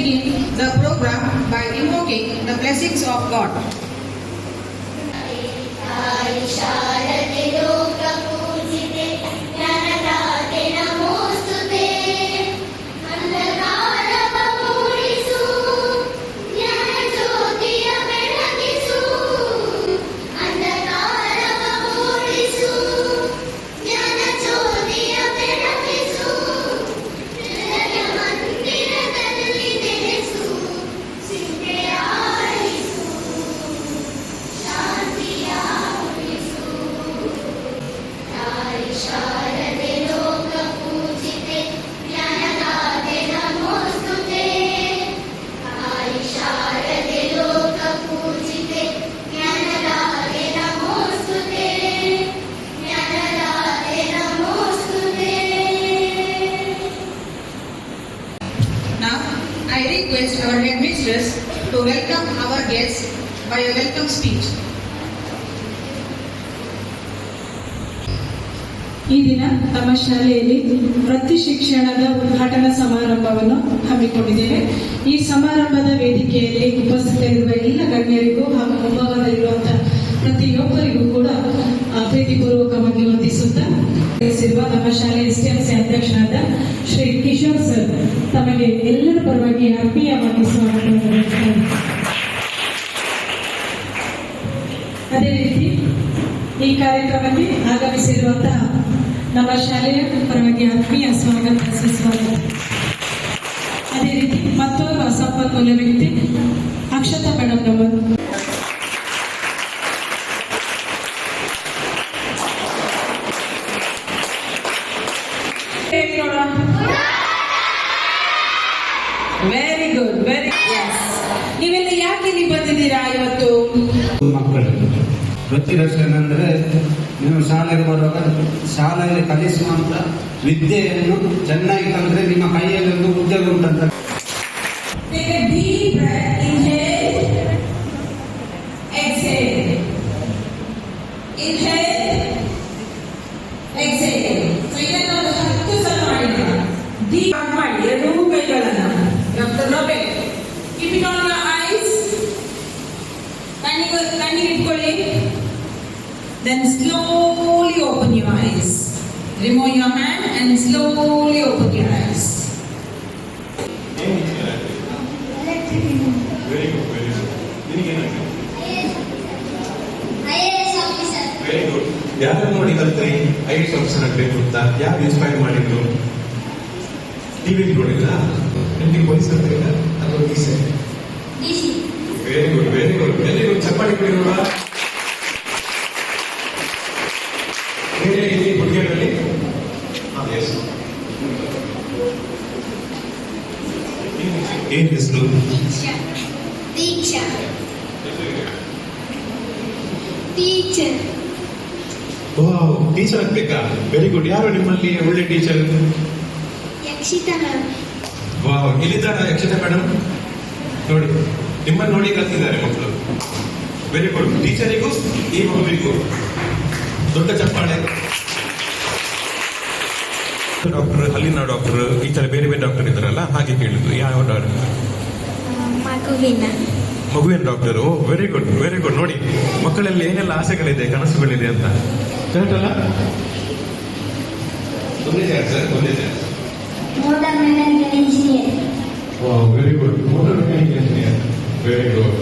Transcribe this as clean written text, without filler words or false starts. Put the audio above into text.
begin the program by invoking the blessings of God. I request our headmistress to welcome our guests by a welcome speech. ಈ ದಿನ ನಮ್ಮ ಶಾಲೆಯಲ್ಲಿ ವೃತ್ತಿ ಶಿಕ್ಷಣದ ಉದ್ಘಾಟನಾ ಸಮಾರಂಭವನ್ನು ಹಮ್ಮಿಕೊಂಡಿದ್ದೇವೆ. ಈ ಸಮಾರಂಭದ ವೇದಿಕೆಯಲ್ಲಿ ಉಪಸ್ಥಿತರಿರುವ ಎಲ್ಲ ಗಣ್ಯರಿಗೂ ಹಾಗೂ ಮುಂಭಾಗದಲ್ಲಿರುವಂತಹ ಪ್ರತಿಯೊಬ್ಬರಿಗೂ ಕೂಡ ಪ್ರೀತಿಪೂರ್ವಕವಾಗಿ ವಂದಿಸುತ್ತಾ ನಮ್ಮ ಶಾಲೆಯ ಎಸ್ಟಿಎಂಸಿ ಅಧ್ಯಕ್ಷರಾದ ಶ್ರೀ ಕಿಶೋರ್ ಸರ್ ತಮಗೆ ಎಲ್ಲರ ಪರವಾಗಿ ಆತ್ಮೀಯವಾಗಿ ಸ್ವಾಗತ. ಅದೇ ರೀತಿ ಈ ಕಾರ್ಯಕ್ರಮಕ್ಕೆ ಆಗಮಿಸಿರುವಂತಹ ನಮ್ಮ ಶಾಲೆಯ ಪರವಾಗಿ ಆತ್ಮೀಯ ಸ್ವಾಗತ ಸುಸ್ವಾಗತ. ಅದೇ ರೀತಿ ಮತ್ತೋರ್ವ ಸಂಪನ್ಮೂಲ ವ್ಯಕ್ತಿ ಅಕ್ಷತಾ ಮೇಡಮ್ ನಮ್ಮನ್ನು ವೆರಿ ಗುಡ್ ವೆರಿ ನೀವೆಲ್ಲ ಯಾಕೆ ಇಲ್ಲಿ ಬಂದಿದ್ದೀರಾ ಇವತ್ತು? ಮಕ್ಕಳು ವೃತ್ತಿ ರಕ್ಷಣೆ ಅಂದ್ರೆ ನೀವು ಶಾಲೆಗೆ ಬರುವಾಗ ಶಾಲೆಯಲ್ಲಿ ಕಲಿಸುವಂತ ವಿದ್ಯೆಯನ್ನು ಚೆನ್ನಾಗಿ ಕಲಿದ್ರೆ ನಿಮ್ಮ ಕೈಯಲ್ಲಿ ಒಂದು ಉದ್ಯೋಗ ಉಂಟಂತ. ಎರಡೂ ಕೈಗಳನ್ನ ಕಣ್ಣಿಗೆ ಇಟ್ಕೊಳ್ಳಿ. Then slowly open your eyes. Remove your hand and slowly open your eyes. Very good, very good. IAS officer. Very good. ಯಾರು ನೋಡಿ ಕಲ್ತ್ರಿ IAS ಆಫೀಸರ್ ಆಗಬೇಕು ಅಂತ? ಯಾರು ಇನ್ಸ್ಪೈರ್ ಮಾಡಿದ್ರು? ಟಿವಿ ನೋಡಿಲ್ಲ? ನಿಮಗೆ ವಯಸ್ಸು ಅಂತ ಅಥವಾ DC? Very good very good very good. ಚಪ್ಪಾಳಿ ಕೊಡಿರುವ ಬೇರೆ ಇಲ್ಲಿ ಹುಡುಗಿಯರಲ್ಲಿ ಎಸ್ ಏನ್ ಹೆಸರು? ದೀಕ್ಷಾ. ಟೀಚರ್. ವಾವ್, ಟೀಚರ್ ಆಗ್ಬೇಕಾ? Very good. ಯಾರು ನಿಮ್ಮಲ್ಲಿ ಒಳ್ಳೆ ಟೀಚರ್? ಯಕ್ಷಿತಾ ಮ್ಯಾಮ್. ವಾವ್, ಎಲ್ಲಿದ್ದಾರ ಯಕ್ಷಿತಾ ಮೇಡಮ್? ನೋಡಿ, ನಿಮ್ಮನ್ನು ನೋಡಿ ಕಲ್ತಿದ್ದಾರೆ ಮಕ್ಕಳು. Very good. ಟೀಚರಿಗೂ ಈ ಮಗುವಿಗೂ ದೊಡ್ಡ ಚಪ್ಪಾಳೆ. ಡಾಕ್ಟರ್, ಅಲ್ಲಿನ ಡಾಕ್ಟರ್, ಈ ತರ ಬೇರೆ ಬೇರೆ ಡಾಕ್ಟರ್ ಇದ್ದಾರಲ್ಲ, ಹಾಗೆ ಕೇಳಿದ್ರು ಯಾವ ಡಾಕ್ಟರ್? ಮಗುವಿನ ಡಾಕ್ಟರ್. ಓ ವೆರಿ ಗುಡ್ ವೆರಿ ಗುಡ್. ನೋಡಿ, ಮಕ್ಕಳಲ್ಲಿ ಏನೆಲ್ಲ ಆಸೆಗಳಿದೆ, ಕನಸುಗಳಿದೆ ಅಂತ. ಕರೆಕ್ಟ್ ಅಲ್ಲ? Sir motor mechanical engineer. Very good. Motor mechanical engineer. Very good.